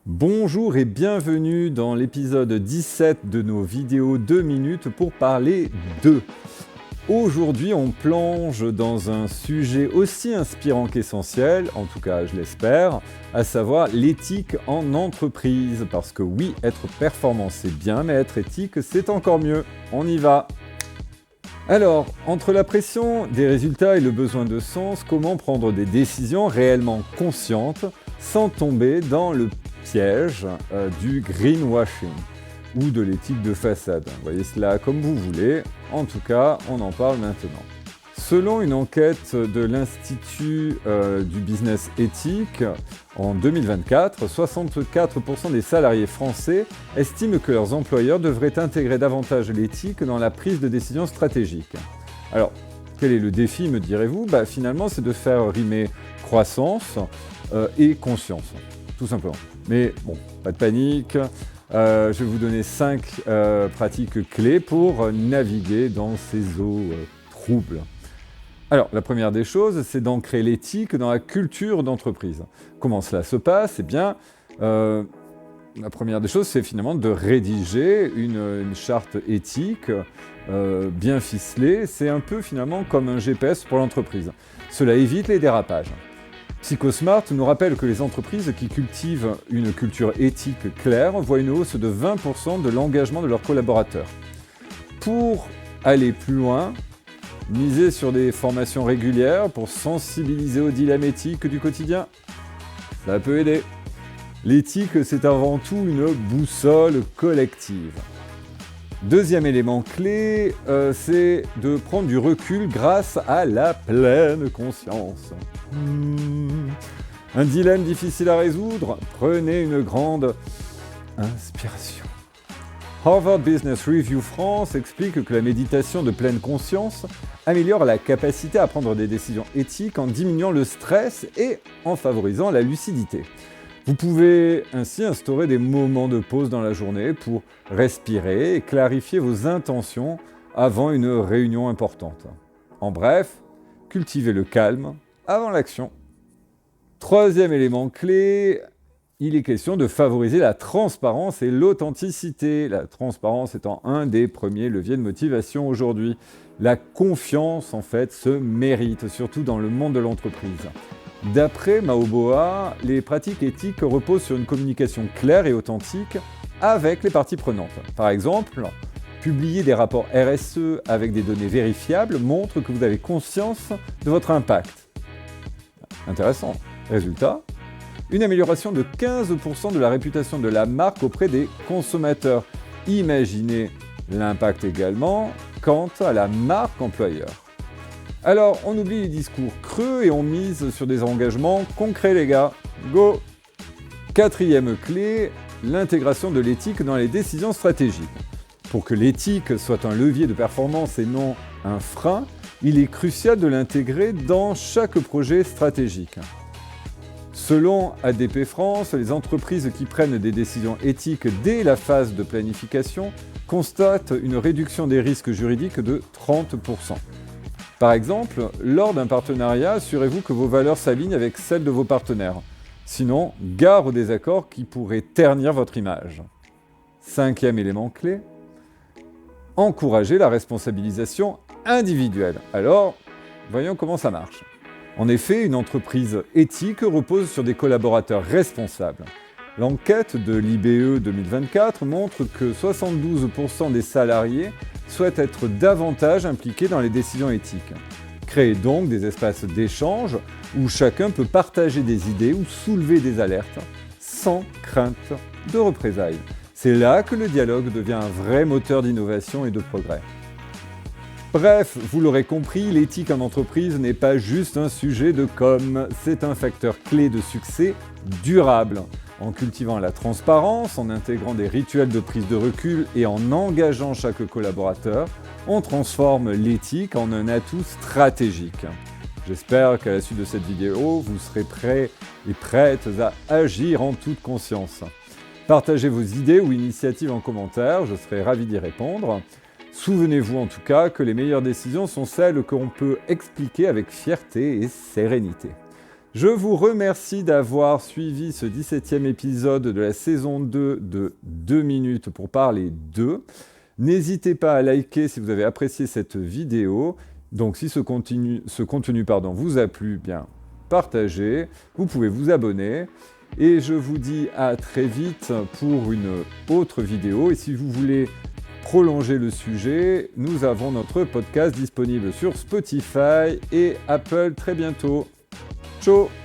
Bonjour et bienvenue dans l'épisode 17 de nos vidéos 2 minutes pour parler d'eux. Aujourd'hui, on plonge dans un sujet aussi inspirant qu'essentiel, en tout cas je l'espère, à savoir l'éthique en entreprise. Parce que oui, être performant c'est bien, mais être éthique c'est encore mieux. On y va! Alors, entre la pression des résultats et le besoin de sens, comment prendre des décisions réellement conscientes sans tomber dans le piège du greenwashing ou de l'éthique de façade. Vous voyez cela comme vous voulez, en tout cas, on en parle maintenant. Selon une enquête de l'Institut du Business Éthique, en 2024, 64% des salariés français estiment que leurs employeurs devraient intégrer davantage l'éthique dans la prise de décision stratégique. Alors, quel est le défi, me direz-vous ? Finalement, c'est de faire rimer croissance et conscience, tout simplement. Mais bon, pas de panique, je vais vous donner 5 pratiques clés pour naviguer dans ces eaux troubles. Alors, la première des choses, c'est d'ancrer l'éthique dans la culture d'entreprise. Comment cela se passe ? Eh bien, la première des choses, c'est finalement de rédiger une charte éthique bien ficelée. C'est un peu finalement comme un GPS pour l'entreprise. Cela évite les dérapages. Psychosmart nous rappelle que les entreprises qui cultivent une culture éthique claire voient une hausse de 20% de l'engagement de leurs collaborateurs. Pour aller plus loin, miser sur des formations régulières pour sensibiliser aux dilemmes éthiques du quotidien, ça peut aider. L'éthique, c'est avant tout une boussole collective. Deuxième élément clé, c'est de prendre du recul grâce à la pleine conscience. Un dilemme difficile à résoudre, prenez une grande inspiration. Harvard Business Review France explique que la méditation de pleine conscience améliore la capacité à prendre des décisions éthiques en diminuant le stress et en favorisant la lucidité. Vous pouvez ainsi instaurer des moments de pause dans la journée pour respirer et clarifier vos intentions avant une réunion importante. En bref, cultivez le calme avant l'action. Troisième élément clé, il est question de favoriser la transparence et l'authenticité. La transparence étant un des premiers leviers de motivation aujourd'hui. La confiance, en fait, se mérite, surtout dans le monde de l'entreprise. D'après Maoboa, les pratiques éthiques reposent sur une communication claire et authentique avec les parties prenantes. Par exemple, publier des rapports RSE avec des données vérifiables montre que vous avez conscience de votre impact. Intéressant. Résultat, une amélioration de 15% de la réputation de la marque auprès des consommateurs. Imaginez l'impact également quant à la marque employeur. Alors, on oublie les discours creux et on mise sur des engagements concrets, les gars. Go! Quatrième clé, l'intégration de l'éthique dans les décisions stratégiques. Pour que l'éthique soit un levier de performance et non un frein, il est crucial de l'intégrer dans chaque projet stratégique. Selon ADP France, les entreprises qui prennent des décisions éthiques dès la phase de planification constatent une réduction des risques juridiques de 30%. Par exemple, lors d'un partenariat, assurez-vous que vos valeurs s'alignent avec celles de vos partenaires. Sinon, gare aux désaccords qui pourraient ternir votre image. Cinquième élément clé, encourager la responsabilisation individuelle. Alors, voyons comment ça marche. En effet, une entreprise éthique repose sur des collaborateurs responsables. L'enquête de l'IBE 2024 montre que 72% des salariés souhaitent être davantage impliqués dans les décisions éthiques. Créez donc des espaces d'échange où chacun peut partager des idées ou soulever des alertes sans crainte de représailles. C'est là que le dialogue devient un vrai moteur d'innovation et de progrès. Bref, vous l'aurez compris, l'éthique en entreprise n'est pas juste un sujet de com', c'est un facteur clé de succès durable. En cultivant la transparence, en intégrant des rituels de prise de recul et en engageant chaque collaborateur, on transforme l'éthique en un atout stratégique. J'espère qu'à la suite de cette vidéo, vous serez prêts et prêtes à agir en toute conscience. Partagez vos idées ou initiatives en commentaire, je serai ravi d'y répondre. Souvenez-vous en tout cas que les meilleures décisions sont celles que l'on peut expliquer avec fierté et sérénité. Je vous remercie d'avoir suivi ce 17e épisode de la saison 2 de 2 minutes pour parler d'eux. N'hésitez pas à liker si vous avez apprécié cette vidéo. Donc si ce contenu vous a plu, bien partagez. Vous pouvez vous abonner. Et je vous dis à très vite pour une autre vidéo. Et si vous voulez prolonger le sujet, nous avons notre podcast disponible sur Spotify et Apple très bientôt. Ciao!